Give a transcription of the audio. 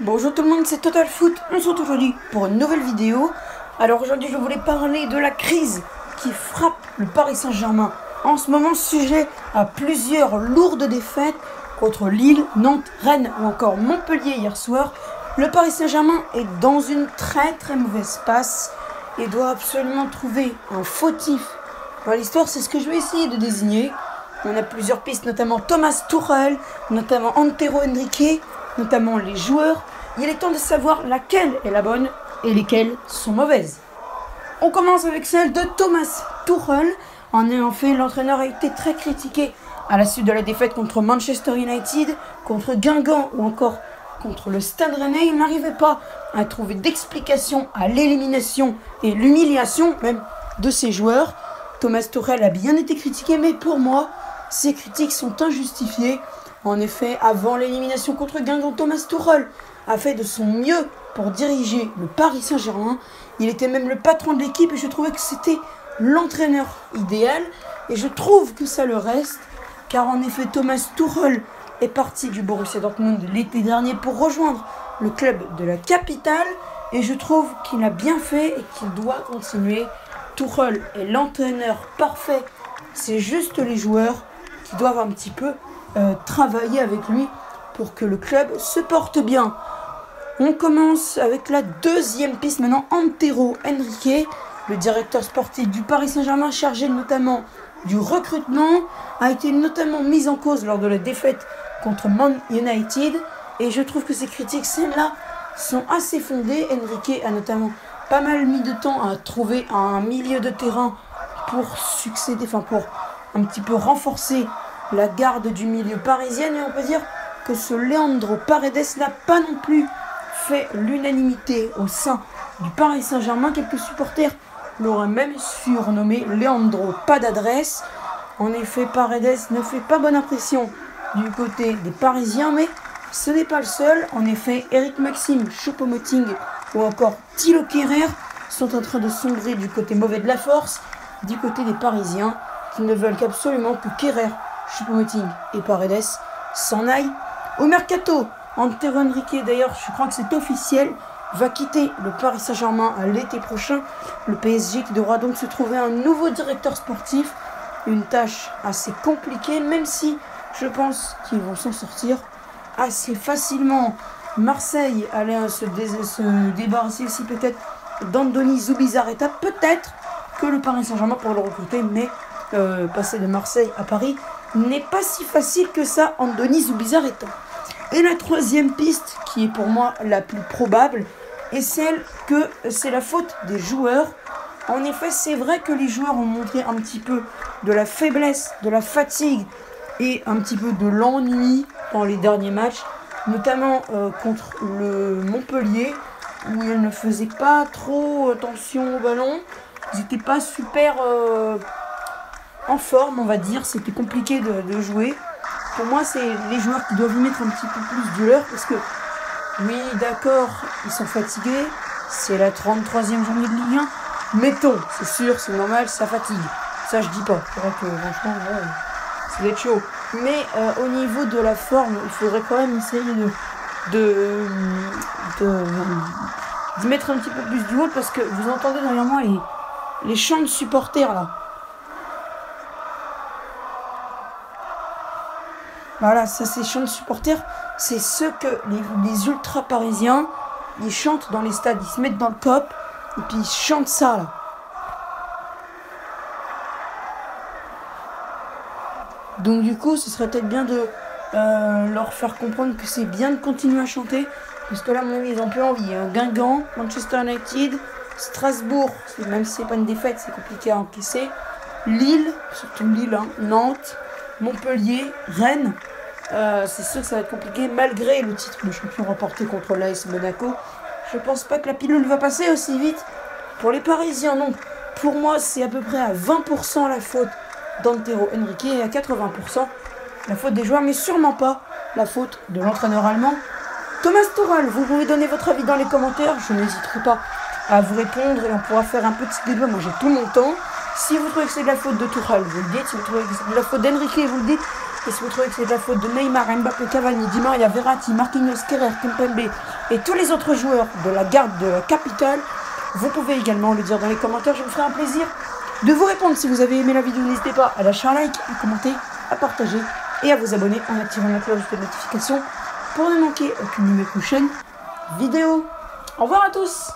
Bonjour tout le monde, c'est Total Foot. On se retrouve aujourd'hui pour une nouvelle vidéo. Alors aujourd'hui, je voulais parler de la crise qui frappe le Paris Saint-Germain. En ce moment, sujet à plusieurs lourdes défaites contre Lille, Nantes, Rennes ou encore Montpellier hier soir. Le Paris Saint-Germain est dans une très mauvaise passe et doit absolument trouver un fautif dans l'histoire. C'est ce que je vais essayer de désigner. On a plusieurs pistes, notamment Thomas Tuchel, notamment Antero Henrique, notamment les joueurs. Il est temps de savoir laquelle est la bonne et lesquelles sont mauvaises. On commence avec celle de Thomas Tuchel. En fait, l'entraîneur a été très critiqué à la suite de la défaite contre Manchester United, contre Guingamp ou encore contre le Stade Rennais. Il n'arrivait pas à trouver d'explication à l'élimination et l'humiliation même de ses joueurs. Thomas Tuchel a bien été critiqué, mais pour moi, ces critiques sont injustifiées. En effet, avant l'élimination contre Guingamp, Thomas Tuchel a fait de son mieux pour diriger le Paris Saint-Germain. Il était même le patron de l'équipe et je trouvais que c'était l'entraîneur idéal. Et je trouve que ça le reste, car en effet, Thomas Tuchel est parti du Borussia Dortmund l'été dernier pour rejoindre le club de la capitale. Et je trouve qu'il a bien fait et qu'il doit continuer. Tuchel est l'entraîneur parfait. C'est juste les joueurs qui doivent un petit peu travailler avec lui pour que le club se porte bien. On commence avec la deuxième piste maintenant. Antero Henrique, le directeur sportif du Paris Saint-Germain, chargé notamment du recrutement, a été notamment mis en cause lors de la défaite contre Man United. Et je trouve que ces critiques, celles-là, sont assez fondées. Henrique a notamment pas mal mis de temps à trouver un milieu de terrain pour succéder, pour un petit peu renforcer la garde du milieu parisien. Et on peut dire que ce Leandro Paredes n'a pas non plus fait l'unanimité au sein du Paris Saint-Germain. Quelques supporters l'auraient même surnommé Leandro pas d'adresse. En effet, Paredes ne fait pas bonne impression du côté des Parisiens, mais ce n'est pas le seul. En effet, Eric Maxime, Choupo-Moting ou encore Thilo Kehrer sont en train de sombrer du côté mauvais de la force, du côté des Parisiens, qui ne veulent qu'absolument que Kehrer, Choupo-Moting et Paredes s'en aillent au mercato. Antero Henrique, d'ailleurs, je crois que c'est officiel, va quitter le Paris Saint-Germain à l'été prochain. Le PSG qui devra donc se trouver un nouveau directeur sportif. Une tâche assez compliquée, même si je pense qu'ils vont s'en sortir assez facilement. Marseille allait se débarrasser aussi peut-être d'Andoni Zubizarreta. Peut-être que le Paris Saint-Germain pourrait le recruter, mais passer de Marseille à Paris n'est pas si facile que ça, Andoni Zubizarreta. Et la troisième piste, qui est pour moi la plus probable, est celle que c'est la faute des joueurs. En effet, c'est vrai que les joueurs ont montré un petit peu de la faiblesse, de la fatigue et un petit peu de l'ennui dans les derniers matchs, notamment contre le Montpellier, où ils ne faisaient pas trop attention au ballon. Ils n'étaient pas super en forme, on va dire. C'était compliqué de jouer. Pour moi, c'est les joueurs qui doivent y mettre un petit peu plus de leur, parce que, oui, d'accord, ils sont fatigués. C'est la 33e journée de Ligue 1. Mettons, c'est sûr, c'est normal, ça fatigue. Ça, je dis pas. C'est vrai que, franchement, ouais, ça doit être chaud. Mais au niveau de la forme, il faudrait quand même essayer de mettre un petit peu plus du haut, parce que vous entendez derrière moi les chants de supporters, là. Voilà, ça c'est chants de supporters, c'est ce que les ultra parisiens, ils chantent dans les stades, ils se mettent dans le cop et puis ils chantent ça là. Donc du coup, ce serait peut-être bien de leur faire comprendre que c'est bien de continuer à chanter, parce que là, à mon avis, ils ont plus envie. Guingamp, Manchester United, Strasbourg, même si c'est pas une défaite, c'est compliqué à encaisser. Lille, surtout Lille, Nantes, Montpellier, Rennes, c'est sûr que ça va être compliqué malgré le titre de champion remporté contre l'AS Monaco. Je pense pas que la pilule va passer aussi vite pour les Parisiens, non. Pour moi, c'est à peu près à 20% la faute d'Antero Henrique et à 80% la faute des joueurs, mais sûrement pas la faute de l'entraîneur allemand Thomas Tuchel. Vous pouvez donner votre avis dans les commentaires, je n'hésiterai pas à vous répondre et on pourra faire un petit débat. Moi j'ai tout mon temps. Si vous trouvez que c'est de la faute de Tuchel, vous le dites. Si vous trouvez que c'est de la faute d'Henrique, vous le dites. Et si vous trouvez que c'est de la faute de Neymar, Mbappé, Cavani, Di Maria, Verratti, Marquinhos, Kerrer, Kimpembe et tous les autres joueurs de la garde de la capitale, vous pouvez également le dire dans les commentaires. Je me ferai un plaisir de vous répondre. Si vous avez aimé la vidéo, n'hésitez pas à lâcher un like, à commenter, à partager et à vous abonner en activant la cloche de notification pour ne manquer aucune de mes prochaines vidéos. Au revoir à tous!